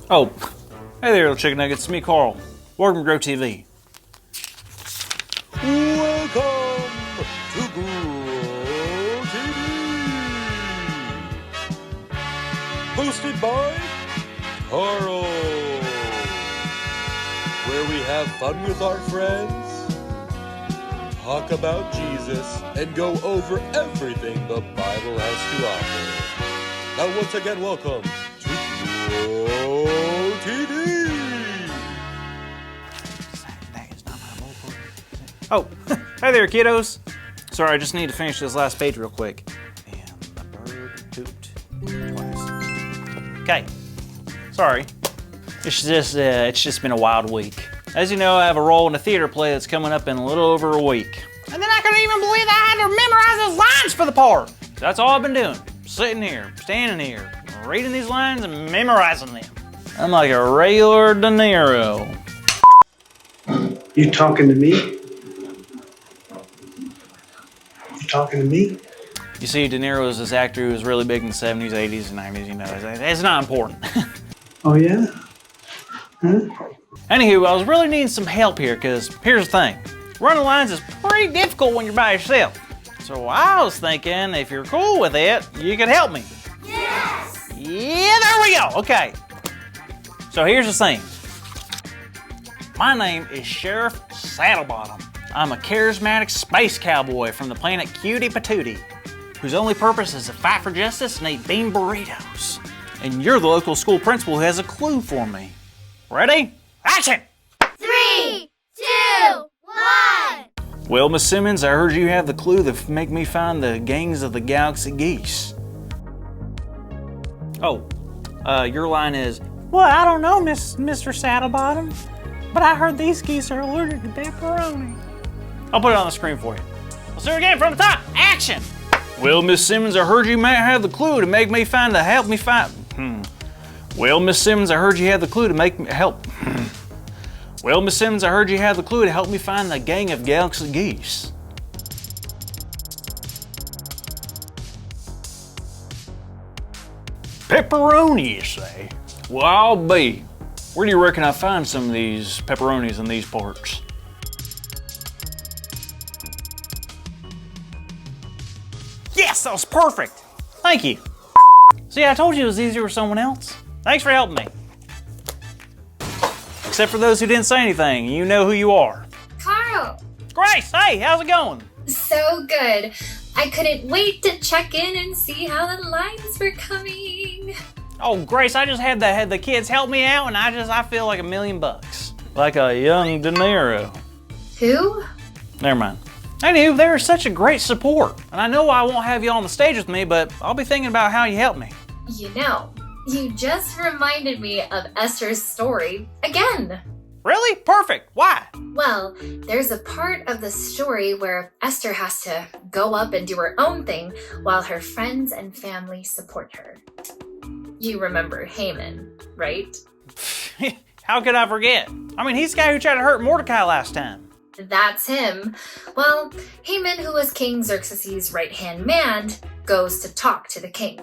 Oh, hey there, little chicken nuggets. It's me, Carl. Welcome to Grow TV. Welcome to Grow TV. Hosted by Carl. Where we have fun with our friends, talk about Jesus, and go over everything the Bible has to offer. Now once again, welcome to Grow TV. Oh, hey there, kiddos. Sorry, I just need to finish this last page real quick. And the bird hoot twice. Okay, sorry. It's just been a wild week. As you know, I have a role in a theater play that's coming up in a little over a week. And then I couldn't even believe that I had to memorize those lines for the part. That's all I've been doing. Sitting here, standing here, reading these lines and memorizing them. I'm like a regular De Niro. You talking to me? You talking to me? You see, De Niro is this actor who was really big in the 70s, 80s, and 90s, you know. It's not important. Oh, yeah? Huh? Anywho, I was really needing some help here, because here's the thing. Running lines is pretty difficult when you're by yourself. So I was thinking, if you're cool with it, you could help me. Yes! Yeah, there we go. Okay. So here's the thing. My name is Sheriff Saddlebottom. I'm a charismatic space cowboy from the planet Cutie Patootie, whose only purpose is to fight for justice and eat bean burritos. And you're the local school principal who has a clue for me. Ready? Action! 3, 2, 1. Well, Miss Simmons, I heard you have the clue that make me find the gangs of the Galaxy Geese. Oh, your line is, well, I don't know, Mr. Saddlebottom, but I heard these geese are allergic to pepperoni. I'll put it on the screen for you. Let's do it again from the top. Action! Well, Miss Simmons, I heard you might have the clue to make me find the help me find. Well, Miss Simmons, I heard you had the clue to make me help. Well, Miss Simmons, I heard you had the clue to help me find the gang of Galaxy Geese. Pepperoni, you say? Well, I'll be. Where do you reckon I find some of these pepperonis in these parts? Yes, that was perfect. Thank you. See, I told you it was easier with someone else. Thanks for helping me. Except for those who didn't say anything. You know who you are. Carl! Grace, hey, how's it going? So good. I couldn't wait to check in and see how the lines were coming. Oh, Grace, I just had the kids help me out, and I feel like $1,000,000. Like a young De Niro. Who? Never mind. Anywho, they were such a great support. And I know I won't have you on the stage with me, but I'll be thinking about how you help me. You know, you just reminded me of Esther's story again. Really? Perfect. Why? Well, there's a part of the story where Esther has to go up and do her own thing while her friends and family support her. You remember Haman, right? How could I forget? I mean, he's the guy who tried to hurt Mordecai last time. That's him. Well, Haman, who was King Xerxes' right-hand man, goes to talk to the king.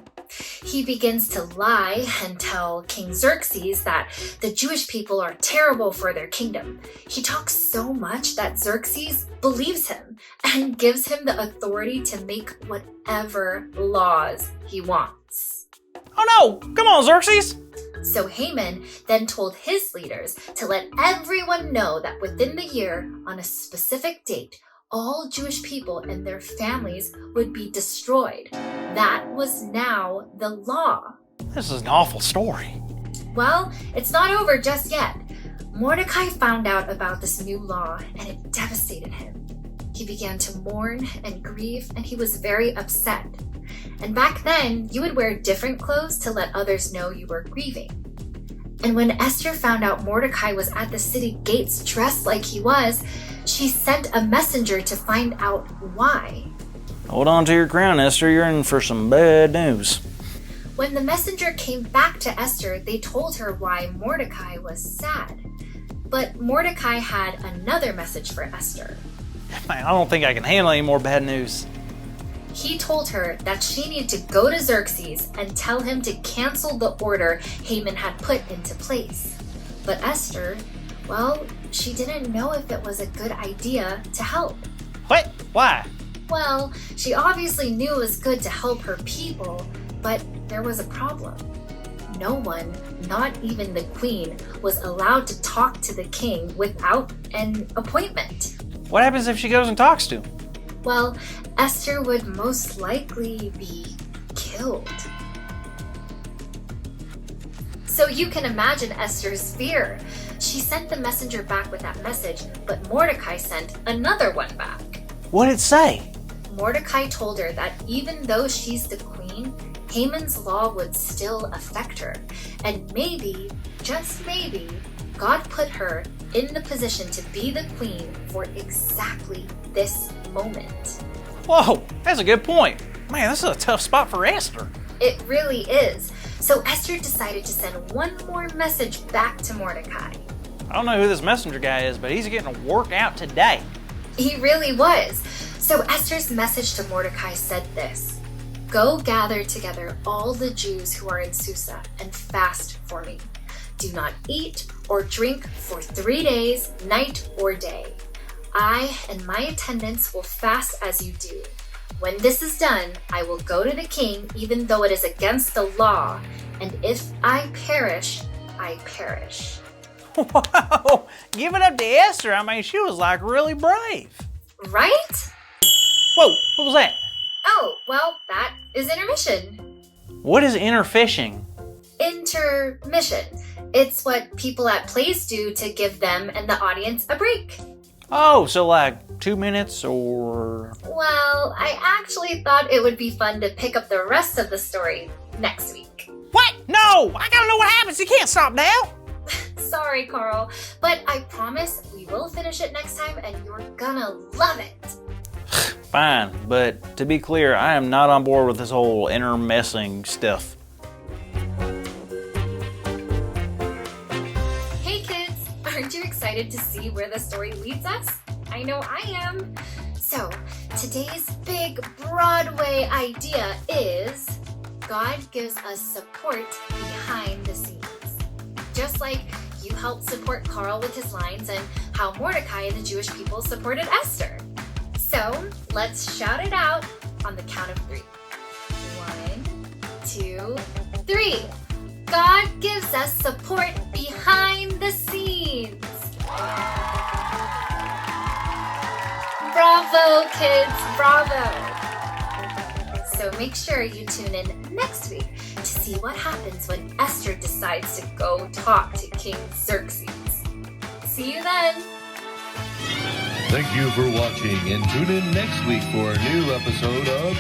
He begins to lie and tell King Xerxes that the Jewish people are terrible for their kingdom. He talks so much that Xerxes believes him and gives him the authority to make whatever laws he wants. Oh no! Come on, Xerxes! So Haman then told his leaders to let everyone know that within the year, on a specific date, all Jewish people and their families would be destroyed. That was now the law. This is an awful story. Well, it's not over just yet. Mordecai found out about this new law and it devastated him. He began to mourn and grieve and he was very upset. And back then, you would wear different clothes to let others know you were grieving. And when Esther found out Mordecai was at the city gates dressed like he was, she sent a messenger to find out why. Hold on to your crown, Esther. You're in for some bad news. When the messenger came back to Esther, they told her why Mordecai was sad. But Mordecai had another message for Esther. Man, I don't think I can handle any more bad news. He told her that she needed to go to Xerxes and tell him to cancel the order Haman had put into place. But Esther, well, she didn't know if it was a good idea to help. What? Why? Well, she obviously knew it was good to help her people, but there was a problem. No one, not even the queen, was allowed to talk to the king without an appointment. What happens if she goes and talks to him? Well, Esther would most likely be killed. So you can imagine Esther's fear. She sent the messenger back with that message, but Mordecai sent another one back. What did it say? Mordecai told her that even though she's the queen, Haman's law would still affect her. And maybe, just maybe, God put her in the position to be the queen for exactly this moment. Whoa, that's a good point. Man, this is a tough spot for Esther. It really is. So Esther decided to send one more message back to Mordecai. I don't know who this messenger guy is, but he's getting a workout today. He really was. So Esther's message to Mordecai said this: "Go gather together all the Jews who are in Susa and fast for me. Do not eat or drink for 3 days, night or day. I and my attendants will fast as you do. When this is done, I will go to the king, even though it is against the law. And if I perish, I perish." Wow, give it up to Esther. I mean, she was like really brave. Right? Whoa, what was that? Oh, well, that is intermission. What is interfishing? Intermission. It's what people at plays do to give them and the audience a break. Oh, so like 2 minutes or... Well, I actually thought it would be fun to pick up the rest of the story next week. What? No, I gotta know what happens. You can't stop now. Sorry, Carl, but I promise we will finish it next time and you're gonna love it. Fine, but to be clear, I am not on board with this whole intermessing stuff. Hey kids, aren't you excited to see where the story leads us? I know I am. So, today's big Broadway idea is God gives us support behind the scenes. Just like you helped support Carl with his lines and how Mordecai and the Jewish people supported Esther. So, let's shout it out on the count of 3. 1, 2, 3. God gives us support behind the scenes. Bravo, kids, bravo. So make sure you tune in next week to see what happens when Esther decides to go talk to King Xerxes. See you then. Thank you for watching, and tune in next week for a new episode of